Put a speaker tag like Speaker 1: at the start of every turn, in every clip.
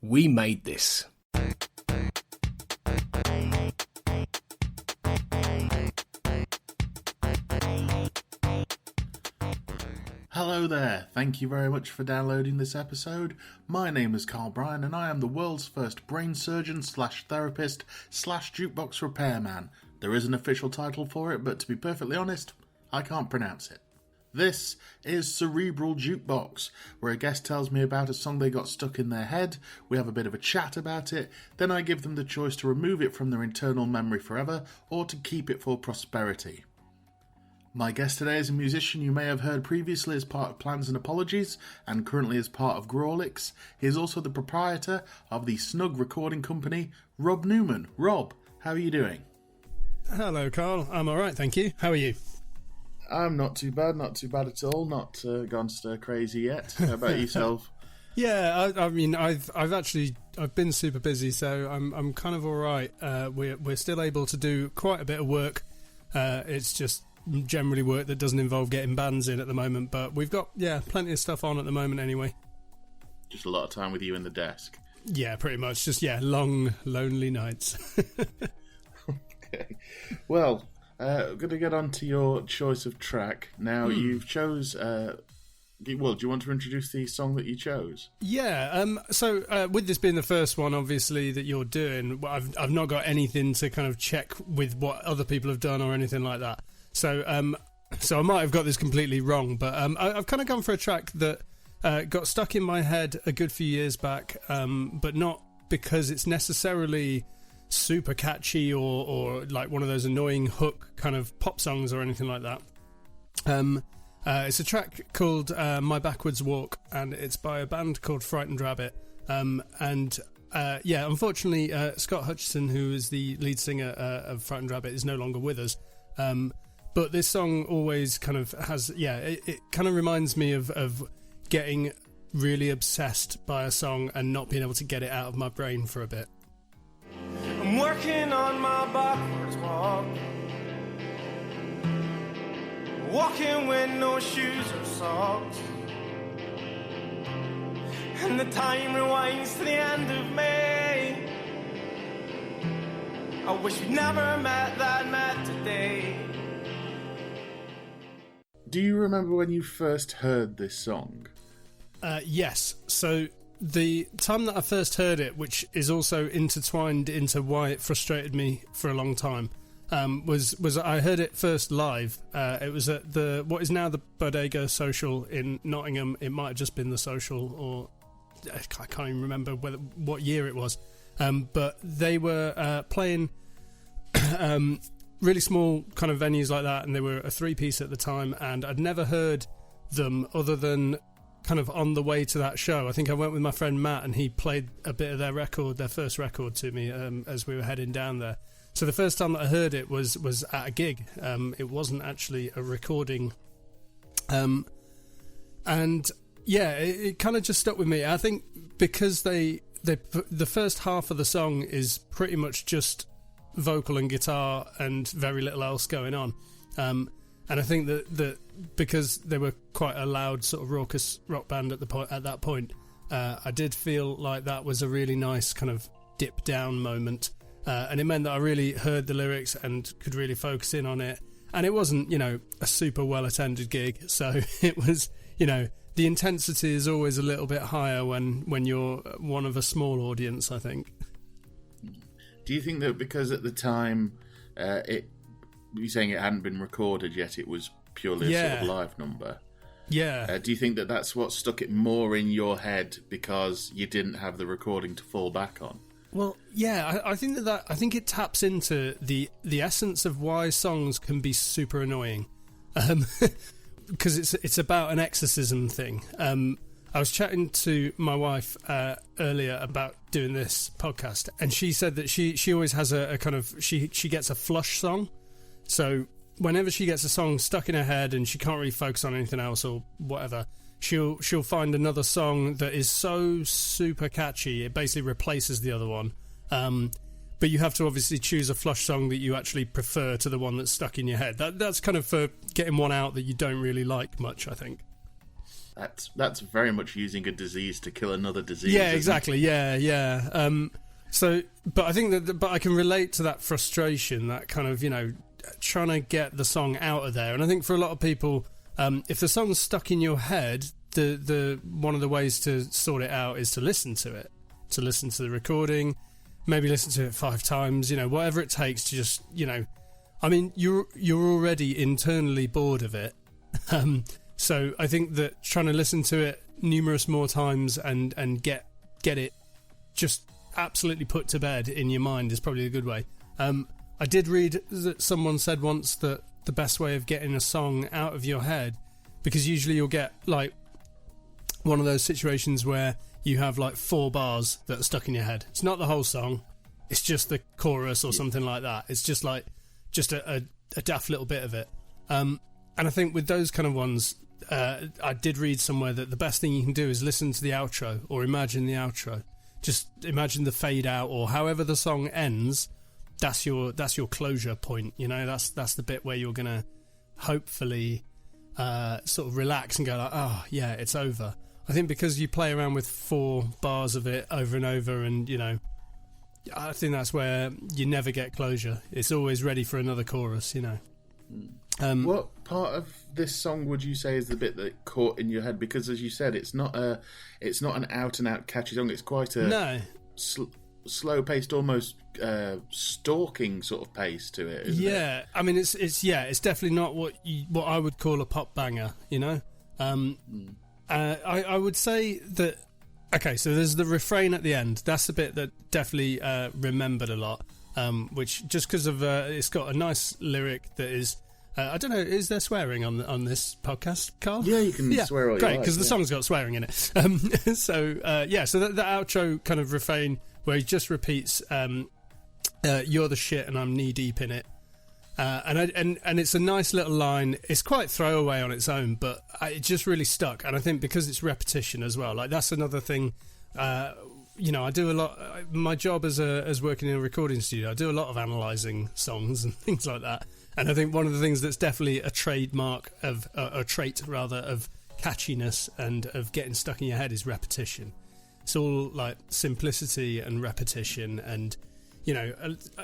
Speaker 1: We made this.
Speaker 2: Hello there, thank you very much for downloading this episode. My name is Carl Bryan and I am the world's first brain surgeon slash therapist slash jukebox repairman. There is an official title for it, but to be perfectly honest, I can't pronounce it. This is Cerebral Jukebox, where a guest tells me about a song they got stuck in their head, we have a bit of a chat about it, then I give them the choice to remove it from their internal memory forever or to keep it for prosperity. My guest today is a musician you may have heard previously as part of Plans and Apologies and currently as part of Grawlix. He is also the proprietor of the Snug recording company, Rob Newman. Rob, how are you doing?
Speaker 3: Hello, Carl. I'm alright, thank you. How are you?
Speaker 2: I'm not too bad at all. Not gone stir crazy yet. How about yourself?
Speaker 3: Yeah, I mean, I've been super busy, so I'm kind of all right. We're still able to do quite a bit of work. It's just generally work that doesn't involve getting bands in at the moment, but we've got plenty of stuff on at the moment anyway. Just
Speaker 2: a lot of time with you in the desk.
Speaker 3: Yeah, pretty much. Just long, lonely nights.
Speaker 2: Okay. Well. Going to get on to your choice of track. Now, you've chose... do you want to introduce the song that you chose?
Speaker 3: Yeah, so with this being the first one, obviously, that you're doing, I've not got anything to kind of check with what other people have done or anything like that. So I might have got this completely wrong, but I've kind of gone for a track that got stuck in my head a good few years back, but not because it's necessarily super catchy or like one of those annoying hook kind of pop songs or anything like that. It's a track called My Backwards Walk, and it's by a band called Frightened Rabbit. Unfortunately, Scott Hutchison, who is the lead singer of Frightened Rabbit, is no longer with us. But this song always kind of has, it kind of reminds me of getting really obsessed by a song and not being able to get it out of my brain for a bit.
Speaker 4: I'm working on my backwards walk, walking with no shoes or socks, and the time rewinds to the end of May. I wish we'd never met today.
Speaker 2: Do you remember when you first heard this song?
Speaker 3: Yes, so the time that I first heard it, which is also intertwined into why it frustrated me for a long time, was I heard it first live. It was at what is now the Bodega Social in Nottingham. It might have just been the Social, or I can't even remember what year it was. But they were playing really small kind of venues like that, and they were a three-piece at the time, and I'd never heard them other than kind of on the way to that show. I think I went with my friend Matt, and he played a bit of their first record to me as we were heading down there. So the first time that I heard it was at a gig. It wasn't actually a recording. It kind of just stuck with me. I think because the first half of the song is pretty much just vocal and guitar and very little else going on. And I think that because they were quite a loud sort of raucous rock band at that point, I did feel like that was a really nice kind of dip down moment, and it meant that I really heard the lyrics and could really focus in on it. And it wasn't, a super well attended gig, so it was, the intensity is always a little bit higher when you're one of a small audience, I think.
Speaker 2: Do you think that because at the time you're saying it hadn't been recorded yet, it was purely a sort of live number?
Speaker 3: Yeah.
Speaker 2: Do you think that that's what stuck it more in your head because you didn't have the recording to fall back on?
Speaker 3: Well, yeah, I think I think it taps into the essence of why songs can be super annoying, because it's about an exorcism thing. I was chatting to my wife earlier about doing this podcast, and she said that she always has a kind of she gets a flush song. So whenever she gets a song stuck in her head and she can't really focus on anything else or whatever, she'll find another song that is so super catchy it basically replaces the other one. But you have to obviously choose a flush song that you actually prefer to the one that's stuck in your head. That's kind of for getting one out that you don't really like much, I think.
Speaker 2: That's very much using a disease to kill another disease.
Speaker 3: Yeah, exactly. Yeah. So, but I think but I can relate to that frustration, that kind of, trying to get the song out of there. And I think for a lot of people, if the song's stuck in your head, the one of the ways to sort it out is to listen to it, to listen to the recording, maybe listen to it 5 times, whatever it takes to just, I mean, you're already internally bored of it. So I think that trying to listen to it numerous more times and get it just absolutely put to bed in your mind is probably a good way. I did read that someone said once that the best way of getting a song out of your head, because usually you'll get like one of those situations where you have like 4 bars that are stuck in your head. It's not the whole song, it's just the chorus or something like that. It's just like a daft little bit of it. And I think with those kind of ones, I did read somewhere that the best thing you can do is listen to the outro or imagine the outro. Just imagine the fade out, or however the song ends. That's your closure point. That's the bit where you're gonna hopefully sort of relax and go like, oh yeah, it's over. I think because you play around with 4 bars of it over and over, and I think that's where you never get closure. It's always ready for another chorus.
Speaker 2: What part of this song would you say is the bit that caught in your head? Because as you said, it's not an out and out catchy song. It's quite a slow paced, almost stalking sort of pace to it. Isn't it?
Speaker 3: I mean, it's definitely not what I would call a pop banger. I would say that. Okay, so there's the refrain at the end. That's the bit that definitely remembered a lot. Which just because of it's got a nice lyric that is. I don't know, is there swearing on this podcast, Carl?
Speaker 2: Yeah, you can swear all you
Speaker 3: great,
Speaker 2: like.
Speaker 3: because the song's got swearing in it. So that outro kind of refrain where he just repeats, "You're the shit and I'm knee deep in it," and it's a nice little line. It's quite throwaway on its own, but it just really stuck. And I think because it's repetition as well, like that's another thing. I do a lot. My job as working in a recording studio, I do a lot of analysing songs and things like that. And I think one of the things that's definitely a trademark of a trait rather of catchiness and of getting stuck in your head is repetition. It's all like simplicity and repetition, and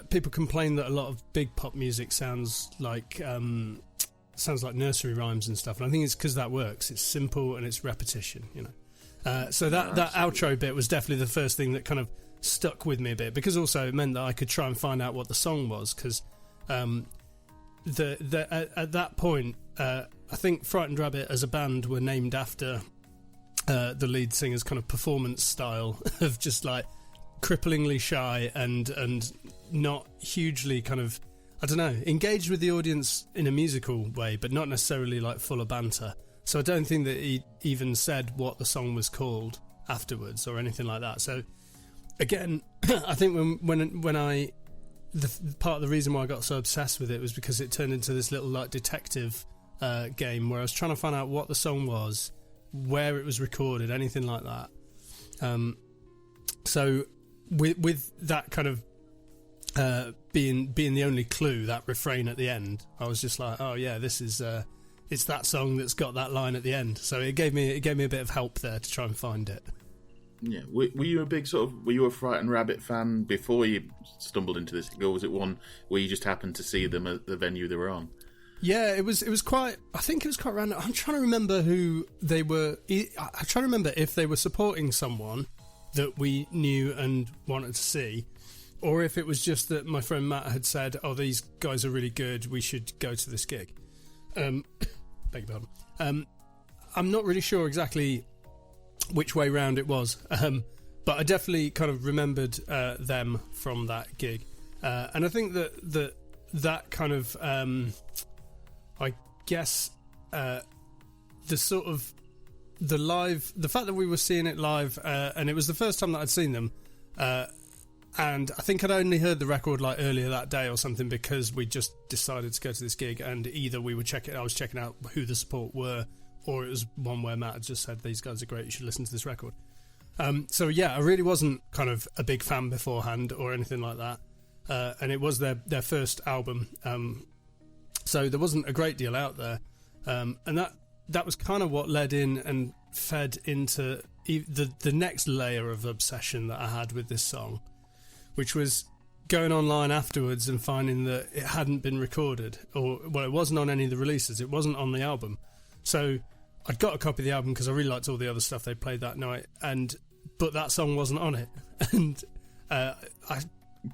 Speaker 3: people complain that a lot of big pop music sounds like nursery rhymes and stuff. And I think it's because that works. It's simple and it's repetition. So that outro bit was definitely the first thing that kind of stuck with me a bit, because also it meant that I could try and find out what the song was, because at that point I think Frightened Rabbit as a band were named after the lead singer's kind of performance style of just like cripplingly shy and not hugely kind of, I don't know, engaged with the audience in a musical way, but not necessarily like full of banter. So I don't think that he even said what the song was called afterwards or anything like that. So again, I think when I part of the reason why I got so obsessed with it was because it turned into this little like detective game where I was trying to find out what the song was, where it was recorded, anything like that. So with that kind of being the only clue, that refrain at the end, I was just like, oh yeah, this is it's that song that's got that line at the end. So it gave me a bit of help there to try and find it.
Speaker 2: Yeah, were you a Frightened Rabbit fan before you stumbled into this, or was it one where you just happened to see them at the venue they were on?
Speaker 3: Yeah, it was quite. I think it was quite random. I'm trying to remember who they were. I'm trying to remember if they were supporting someone that we knew and wanted to see, or if it was just that my friend Matt had said, "Oh, these guys are really good. We should go to this gig." Beg your pardon. I'm not really sure exactly which way round it was, but I definitely kind of remembered them from that gig, and I think that kind of I guess the sort of the fact that we were seeing it live, and it was the first time that I'd seen them, and I think I'd only heard the record like earlier that day or something, because we just decided to go to this gig, and either I was checking out who the support were, or it was one where Matt had just said, these guys are great, you should listen to this record. So yeah, I really wasn't kind of a big fan beforehand or anything like that, and it was their first album, so there wasn't a great deal out there, and that was kind of what led in and fed into the next layer of obsession that I had with this song, which was going online afterwards and finding that it hadn't been recorded, or well, it wasn't on any of the releases. It wasn't on the album. So I'd got a copy of the album because I really liked all the other stuff they played that night, but that song wasn't on it. And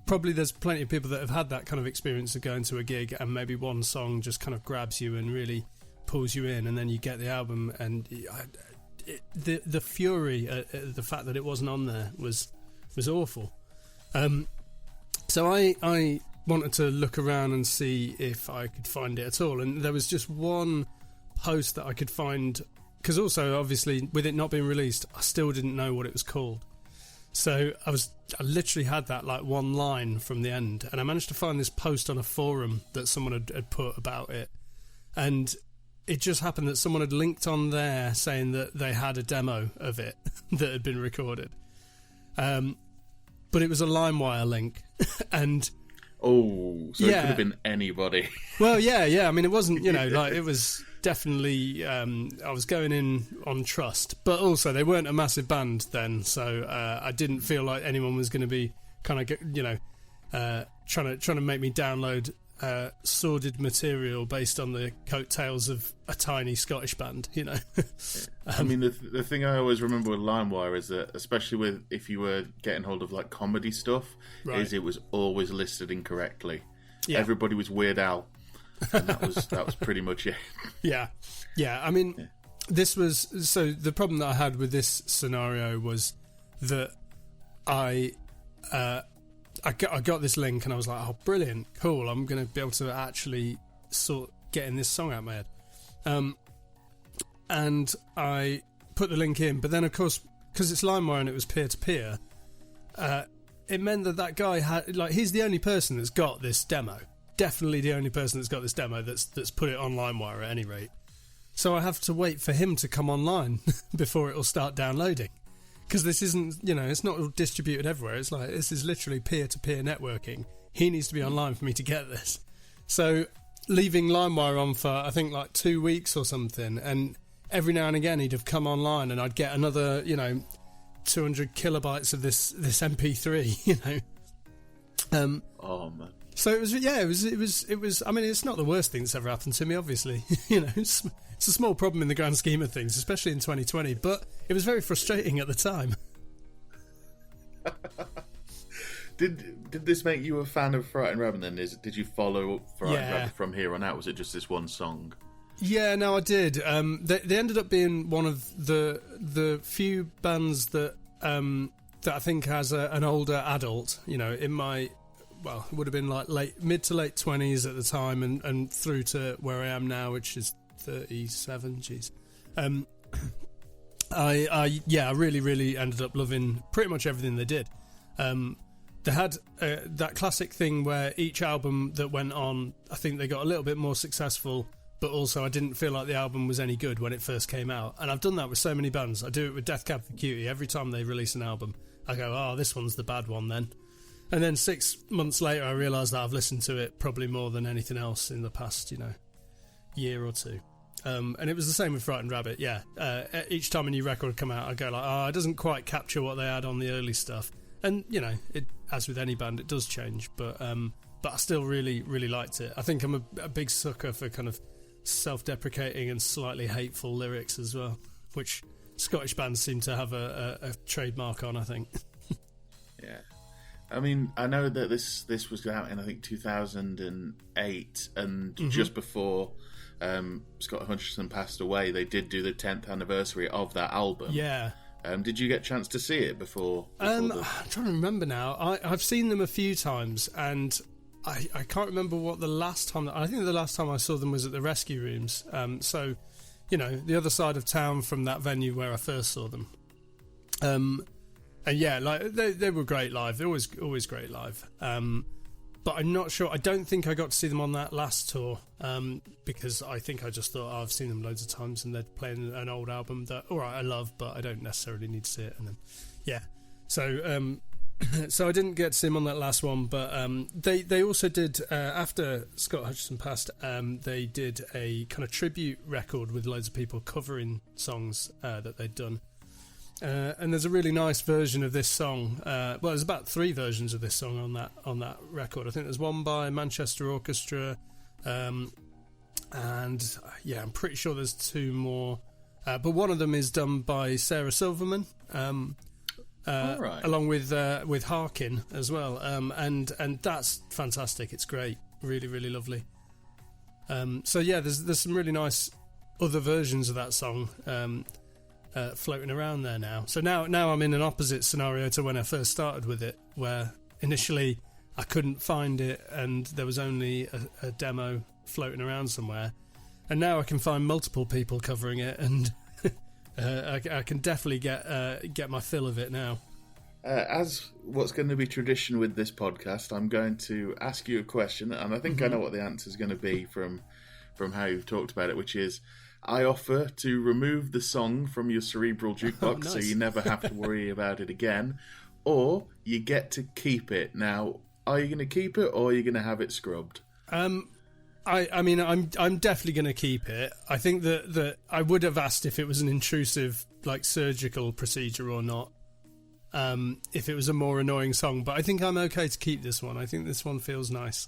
Speaker 3: probably there's plenty of people that have had that kind of experience of going to a gig and maybe one song just kind of grabs you and really pulls you in, and then you get the album and the fury at the fact that it wasn't on there was awful. So I wanted to look around and see if I could find it at all, and there was just one post that I could find, because also obviously with it not being released I still didn't know what it was called. So I literally had that like one line from the end, and I managed to find this post on a forum that someone had put about it, and it just happened that someone had linked on there saying that they had a demo of it that had been recorded, but it was a LimeWire link. And
Speaker 2: so it could have been anybody.
Speaker 3: Well, yeah, I mean, it wasn't, like, it was definitely, I was going in on trust, but also they weren't a massive band then, so I didn't feel like anyone was going to be kind of, trying to make me download sordid material based on the coattails of a tiny Scottish band,
Speaker 2: I mean, the thing I always remember with LimeWire is that, especially if you were getting hold of like comedy stuff,
Speaker 3: right,
Speaker 2: is it was always listed incorrectly.
Speaker 3: Yeah.
Speaker 2: Everybody was Weird Al, and that was pretty much it.
Speaker 3: Yeah. I mean, this was, so the problem that I had with this scenario was that I got this link and I was like, oh, brilliant, cool, I'm going to be able to actually sort getting this song out of my head. And I put the link in, but then of course, because it's LimeWire and it was peer-to-peer, it meant that guy had, like, he's the only person that's got this demo. Definitely the only person that's got this demo that's put it on LimeWire at any rate. So I have to wait for him to come online before it'll start downloading. Because this isn't, it's not distributed everywhere. It's like, this is literally peer-to-peer networking. He needs to be online for me to get this. So leaving LimeWire on for, I think, like 2 weeks or something, and every now and again he'd have come online and I'd get another, 200 kilobytes of this MP3,
Speaker 2: Oh, man.
Speaker 3: So it was. I mean, it's not the worst thing that's ever happened to me. Obviously, it's a small problem in the grand scheme of things, especially in 2020. But it was very frustrating at the time.
Speaker 2: Did this make you a fan of Frightened Robin? Then did you follow Frightened Robin from here on out? Was it just this one song?
Speaker 3: Yeah, no, I did. They ended up being one of the few bands that I think has an older adult. In my, well, it would have been like mid to late 20s at the time, and through to where I am now, which is 37. Jeez. I really, really ended up loving pretty much everything they did. They had that classic thing where each album that went on, I think they got a little bit more successful, but also I didn't feel like the album was any good when it first came out. And I've done that with so many bands. I do it with Death Cab for Cutie. Every time they release an album, I go, oh, this one's the bad one then. And then 6 months later, I realise that I've listened to it probably more than anything else in the past, year or two. And it was the same with Frightened Rabbit, yeah. Each time a new record would come out, I'd go like, oh, it doesn't quite capture what they had on the early stuff. And, it, as with any band, it does change, but I still really, really liked it. I think I'm a big sucker for kind of self-deprecating and slightly hateful lyrics as well, which Scottish bands seem to have a trademark on, I think.
Speaker 2: Yeah. I mean, I know that this was out in, I think, 2008, and just before Scott Hutchison passed away, they did do the 10th anniversary of that album.
Speaker 3: Yeah.
Speaker 2: Did you get a chance to see it before
Speaker 3: I'm trying to remember now. I've seen them a few times, and I can't remember what the last time... I think the last time I saw them was at the Rescue Rooms. So, the other side of town from that venue where I first saw them. And yeah, like they were great live. They're always great live. But I'm not sure. I don't think I got to see them on that last tour, because I think I just thought, oh, I've seen them loads of times and they're playing an old album that, all right, I love, but I don't necessarily need to see it. And then, yeah. So So I didn't get to see him on that last one, but they also did, after Scott Hutchison passed, they did a kind of tribute record with loads of people covering songs that they'd done. And there's a really nice version of this song. Well, there's about 3 versions of this song on that record. I think there's one by Manchester Orchestra, and yeah, I'm pretty sure there's 2 more. But one of them is done by Sarah Silverman, along with Harkin as well. And that's fantastic. It's great, really, really lovely. So yeah, there's some really nice other versions of that song. Floating around there now. So now I'm in an opposite scenario to when I first started with it, where initially I couldn't find it and there was only a demo floating around somewhere, and now I can find multiple people covering it, and I can definitely get my fill of it now.
Speaker 2: As what's going to be tradition with this podcast, I'm going to ask you a question, and I think I know what the answer is going to be from how you've talked about it, which is, I offer to remove the song from your Cerebral Jukebox so you never have to worry about it again, or you get to keep it. Now, are you going to keep it, or are you going to have it scrubbed?
Speaker 3: I mean, I'm definitely going to keep it. I think that I would have asked if it was an intrusive, like, surgical procedure or not, if it was a more annoying song, but I think I'm okay to keep this one. I think this one feels nice.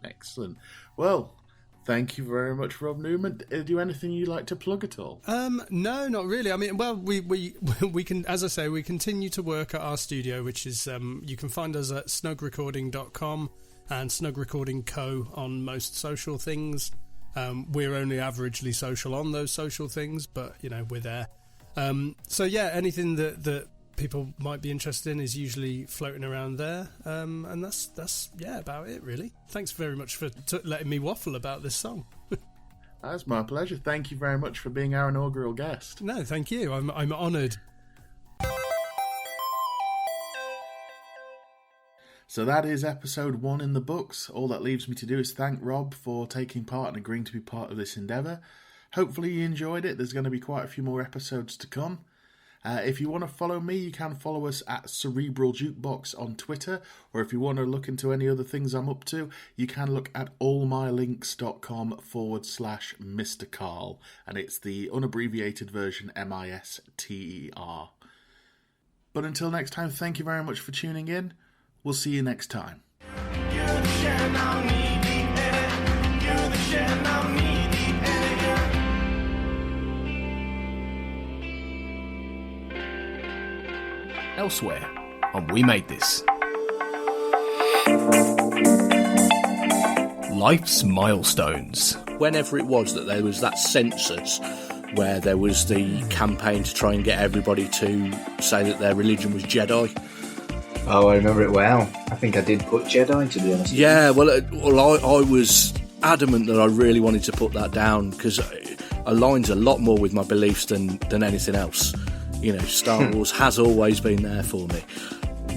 Speaker 3: Excellent.
Speaker 2: Well, thank you very much, Rob Newman. Do you have anything you'd like to plug at all?
Speaker 3: No, not really. I mean, well, we can, as I say, we continue to work at our studio, which is you can find us at snugrecording.com and Snug Recording Co. on most social things. We're only averagely social on those social things, but we're there. So yeah, anything that people might be interested in is usually floating around there, and that's about it, really. Thanks very much for letting me waffle about this song.
Speaker 2: That's my pleasure. Thank you very much for being our inaugural guest.
Speaker 3: No, thank you. I'm honoured.
Speaker 2: So that is episode 1 in the books. All that leaves me to do is thank Rob for taking part and agreeing to be part of this endeavour. Hopefully you enjoyed it. There's going to be quite a few more episodes to come. If you want to follow me, you can follow us at Cerebral Jukebox on Twitter, or if you want to look into any other things I'm up to, you can look at allmylinks.com/Mr. Carl, and it's the unabbreviated version MISTER. But until next time, thank you very much for tuning in. We'll see you next time.
Speaker 1: Elsewhere on We Made This. Life's milestones.
Speaker 5: Whenever it was that there was that census where there was the campaign to try and get everybody to say that their religion was Jedi.
Speaker 6: Oh, I remember it well. I think I did put Jedi, to be honest.
Speaker 5: Yeah, well, I was adamant that I really wanted to put that down because it aligns a lot more with my beliefs than anything else. Star Wars has always been there for me.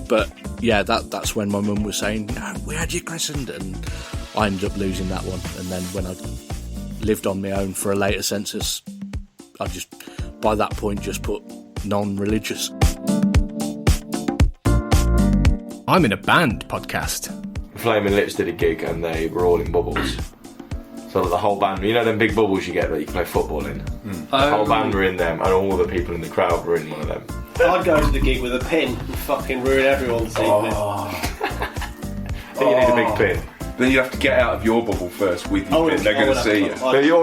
Speaker 5: But yeah, that's when my mum was saying, "No, we had you christened," and I ended up losing that one. And then when I lived on my own for a later census, I just, by that point, just put non-religious.
Speaker 1: I'm in a band podcast.
Speaker 7: Flaming Lips did a gig and they were all in bubbles. So the whole band, them big bubbles you get that you can play football in. The whole band were in them, and all the people in the crowd were in one of them.
Speaker 8: I'd go to the gig with a pin and fucking ruin everyone's evening.
Speaker 7: I think you need a big pin.
Speaker 9: Then you have to get out of your bubble first with your pin. They're going to see you.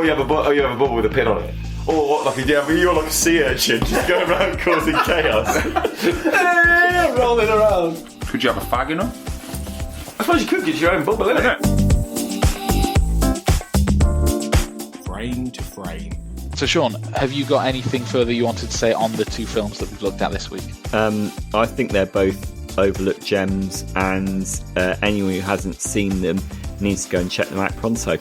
Speaker 7: You have a bubble with a pin on it. Or you're like a sea urchin, just going around causing chaos.
Speaker 8: Hey, rolling around.
Speaker 9: Could you have a fag in them?
Speaker 7: I suppose you could get your own bubble, innit?
Speaker 1: Frame to frame.
Speaker 10: So Sean, have you got anything further you wanted to say on the 2 films that we've looked at this week?
Speaker 11: I think they're both overlooked gems, and anyone who hasn't seen them needs to go and check them out pronto.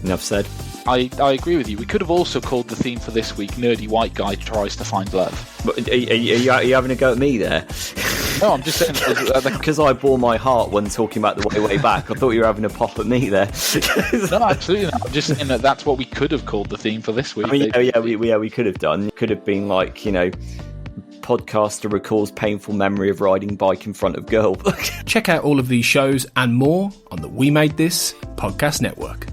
Speaker 11: Enough said.
Speaker 10: I agree with you. We could have also called the theme for this week "Nerdy White Guy Tries to Find Love."
Speaker 11: But are you having a go at me there?
Speaker 10: No, I'm just saying
Speaker 11: because I bore my heart when talking about the way back. I thought you were having a pop at me there.
Speaker 10: No, absolutely not. I'm just saying that's what we could have called the theme for this week.
Speaker 11: I mean, we could have done. It could have been like podcaster recalls painful memory of riding bike in front of girl.
Speaker 1: Check out all of these shows and more on the We Made This podcast network.